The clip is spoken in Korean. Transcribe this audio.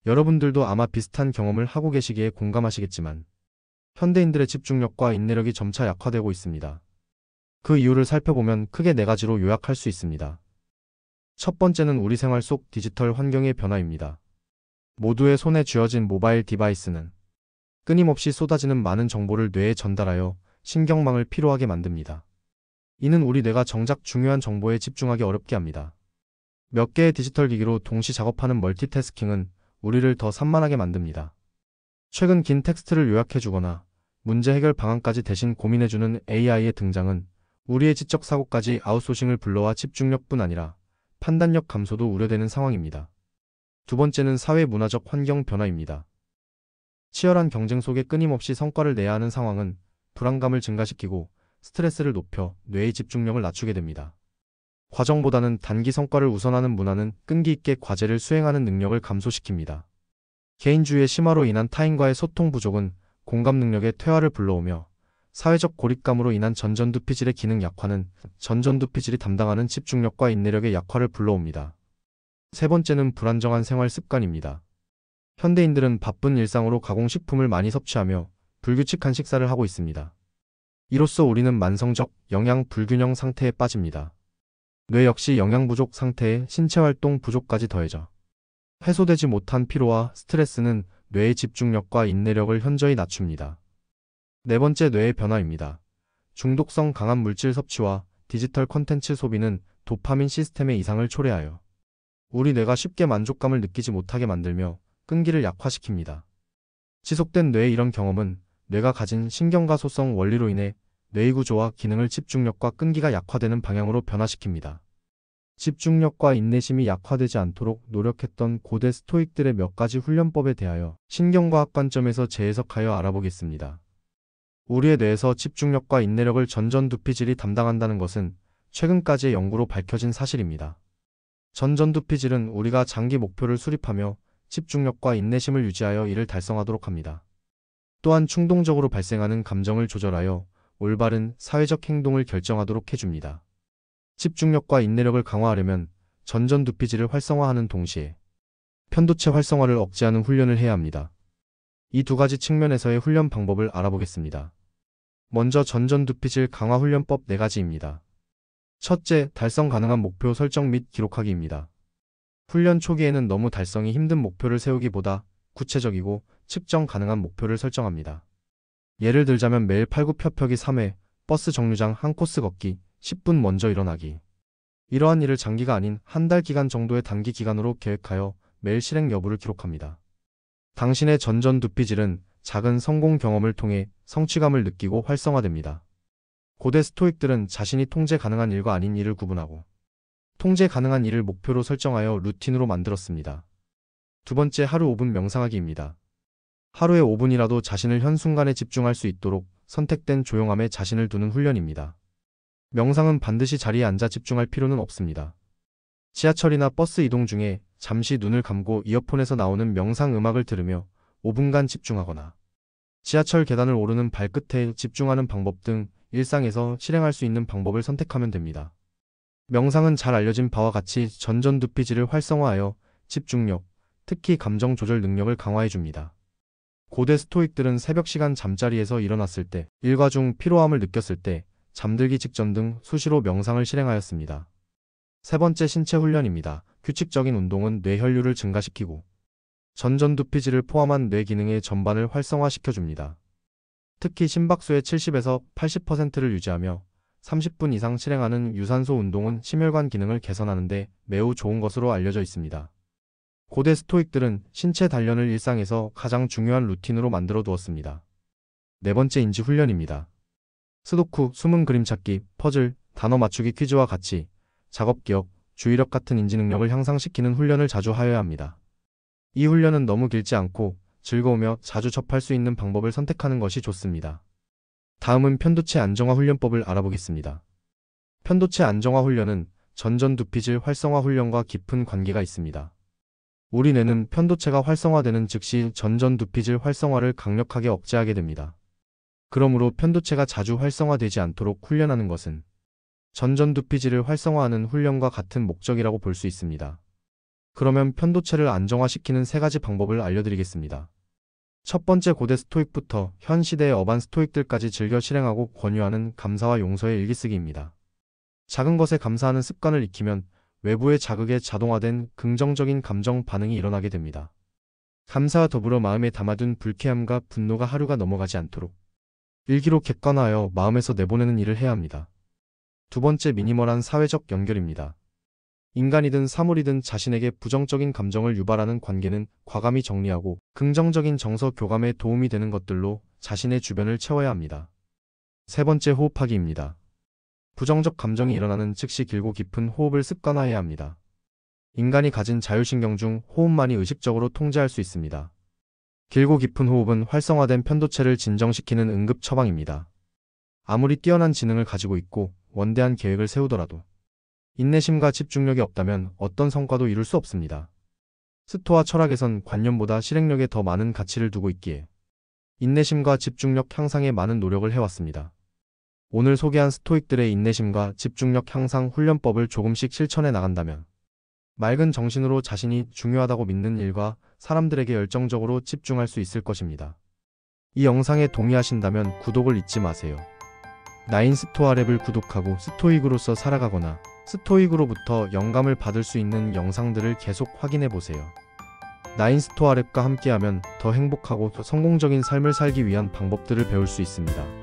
여러분들도 아마 비슷한 경험을 하고 계시기에 공감하시겠지만 현대인들의 집중력과 인내력이 점차 약화되고 있습니다. 그 이유를 살펴보면 크게 네 가지로 요약할 수 있습니다. 첫 번째는 우리 생활 속 디지털 환경의 변화입니다. 모두의 손에 쥐어진 모바일 디바이스는 끊임없이 쏟아지는 많은 정보를 뇌에 전달하여 신경망을 피로하게 만듭니다. 이는 우리 뇌가 정작 중요한 정보에 집중하기 어렵게 합니다. 몇 개의 디지털 기기로 동시 작업하는 멀티태스킹은 우리를 더 산만하게 만듭니다. 최근 긴 텍스트를 요약해주거나 문제 해결 방안까지 대신 고민해주는 AI의 등장은 우리의 지적 사고까지 아웃소싱을 불러와 집중력뿐 아니라 판단력 감소도 우려되는 상황입니다. 두 번째는 사회 문화적 환경 변화입니다. 치열한 경쟁 속에 끊임없이 성과를 내야 하는 상황은 불안감을 증가시키고 스트레스를 높여 뇌의 집중력을 낮추게 됩니다. 과정보다는 단기 성과를 우선하는 문화는 끈기 있게 과제를 수행하는 능력을 감소시킵니다. 개인주의의 심화로 인한 타인과의 소통 부족은 공감 능력의 퇴화를 불러오며 사회적 고립감으로 인한 전전두피질의 기능 약화는 전전두피질이 담당하는 집중력과 인내력의 약화를 불러옵니다. 세 번째는 불안정한 생활 습관입니다. 현대인들은 바쁜 일상으로 가공식품을 많이 섭취하며 불규칙한 식사를 하고 있습니다. 이로써 우리는 만성적 영양 불균형 상태에 빠집니다. 뇌 역시 영양 부족 상태에 신체 활동 부족까지 더해져 해소되지 못한 피로와 스트레스는 뇌의 집중력과 인내력을 현저히 낮춥니다. 네 번째, 뇌의 변화입니다. 중독성 강한 물질 섭취와 디지털 콘텐츠 소비는 도파민 시스템의 이상을 초래하여 우리 뇌가 쉽게 만족감을 느끼지 못하게 만들며 끈기를 약화시킵니다. 지속된 뇌의 이런 경험은 뇌가 가진 신경가소성 원리로 인해 뇌의 구조와 기능을 집중력과 끈기가 약화되는 방향으로 변화시킵니다. 집중력과 인내심이 약화되지 않도록 노력했던 고대 스토익들의 몇 가지 훈련법에 대하여 신경과학 관점에서 재해석하여 알아보겠습니다. 우리의 뇌에서 집중력과 인내력을 전전두피질이 담당한다는 것은 최근까지의 연구로 밝혀진 사실입니다. 전전두피질은 우리가 장기 목표를 수립하며 집중력과 인내심을 유지하여 이를 달성하도록 합니다. 또한 충동적으로 발생하는 감정을 조절하여 올바른 사회적 행동을 결정하도록 해줍니다. 집중력과 인내력을 강화하려면 전전두피질을 활성화하는 동시에 편도체 활성화를 억제하는 훈련을 해야 합니다. 이 두 가지 측면에서의 훈련 방법을 알아보겠습니다. 먼저 전전두피질 강화 훈련법 4가지입니다. 첫째, 달성 가능한 목표 설정 및 기록하기입니다. 훈련 초기에는 너무 달성이 힘든 목표를 세우기보다 구체적이고 측정 가능한 목표를 설정합니다. 예를 들자면 매일 팔굽혀펴기 3회, 버스 정류장 1코스 걷기, 10분 먼저 일어나기. 이러한 일을 장기가 아닌 한 달 기간 정도의 단기 기간으로 계획하여 매일 실행 여부를 기록합니다. 당신의 전전두피질은 작은 성공 경험을 통해 성취감을 느끼고 활성화됩니다. 고대 스토익들은 자신이 통제 가능한 일과 아닌 일을 구분하고 통제 가능한 일을 목표로 설정하여 루틴으로 만들었습니다. 두 번째, 하루 5분 명상하기입니다. 하루에 5분이라도 자신을 현 순간에 집중할 수 있도록 선택된 조용함에 자신을 두는 훈련입니다. 명상은 반드시 자리에 앉아 집중할 필요는 없습니다. 지하철이나 버스 이동 중에 잠시 눈을 감고 이어폰에서 나오는 명상 음악을 들으며 5분간 집중하거나 지하철 계단을 오르는 발끝에 집중하는 방법 등 일상에서 실행할 수 있는 방법을 선택하면 됩니다. 명상은 잘 알려진 바와 같이 전전두피질을 활성화하여 집중력, 특히 감정 조절 능력을 강화해줍니다. 고대 스토익들은 새벽 시간 잠자리에서 일어났을 때, 일과 중 피로함을 느꼈을 때, 잠들기 직전 등 수시로 명상을 실행하였습니다. 세 번째, 신체 훈련입니다. 규칙적인 운동은 뇌 혈류를 증가시키고 전전두피질을 포함한 뇌 기능의 전반을 활성화시켜줍니다. 특히 심박수의 70에서 80%를 유지하며 30분 이상 실행하는 유산소 운동은 심혈관 기능을 개선하는 데 매우 좋은 것으로 알려져 있습니다. 고대 스토익들은 신체 단련을 일상에서 가장 중요한 루틴으로 만들어 두었습니다. 네 번째, 인지 훈련입니다. 스도쿠, 숨은 그림 찾기, 퍼즐, 단어 맞추기 퀴즈와 같이 작업 기억, 주의력 같은 인지 능력을 향상시키는 훈련을 자주 하여야 합니다. 이 훈련은 너무 길지 않고 즐거우며 자주 접할 수 있는 방법을 선택하는 것이 좋습니다. 다음은 편도체 안정화 훈련법을 알아보겠습니다. 편도체 안정화 훈련은 전전두피질 활성화 훈련과 깊은 관계가 있습니다. 우리 뇌는 편도체가 활성화되는 즉시 전전두피질 활성화를 강력하게 억제하게 됩니다. 그러므로 편도체가 자주 활성화되지 않도록 훈련하는 것은 전전두피질을 활성화하는 훈련과 같은 목적이라고 볼 수 있습니다. 그러면 편도체를 안정화시키는 3가지 방법을 알려드리겠습니다. 첫 번째, 고대 스토익부터 현 시대의 어반 스토익들까지 즐겨 실행하고 권유하는 감사와 용서의 일기쓰기입니다. 작은 것에 감사하는 습관을 익히면 외부의 자극에 자동화된 긍정적인 감정 반응이 일어나게 됩니다. 감사와 더불어 마음에 담아둔 불쾌함과 분노가 하루가 넘어가지 않도록 일기로 객관화하여 마음에서 내보내는 일을 해야 합니다. 두 번째, 미니멀한 사회적 연결입니다. 인간이든 사물이든 자신에게 부정적인 감정을 유발하는 관계는 과감히 정리하고 긍정적인 정서 교감에 도움이 되는 것들로 자신의 주변을 채워야 합니다. 세 번째, 호흡하기입니다. 부정적 감정이 일어나는 즉시 길고 깊은 호흡을 습관화해야 합니다. 인간이 가진 자율신경 중 호흡만이 의식적으로 통제할 수 있습니다. 길고 깊은 호흡은 활성화된 편도체를 진정시키는 응급 처방입니다. 아무리 뛰어난 지능을 가지고 있고 원대한 계획을 세우더라도 인내심과 집중력이 없다면 어떤 성과도 이룰 수 없습니다. 스토아 철학에선 관념보다 실행력에 더 많은 가치를 두고 있기에 인내심과 집중력 향상에 많은 노력을 해왔습니다. 오늘 소개한 스토익들의 인내심과 집중력 향상 훈련법을 조금씩 실천해 나간다면 맑은 정신으로 자신이 중요하다고 믿는 일과 사람들에게 열정적으로 집중할 수 있을 것입니다. 이 영상에 동의하신다면 구독을 잊지 마세요. 나인 스토아랩을 구독하고 스토익으로서 살아가거나 스토익으로부터 영감을 받을 수 있는 영상들을 계속 확인해 보세요. 나인 스토아랩과 함께하면 더 행복하고 더 성공적인 삶을 살기 위한 방법들을 배울 수 있습니다.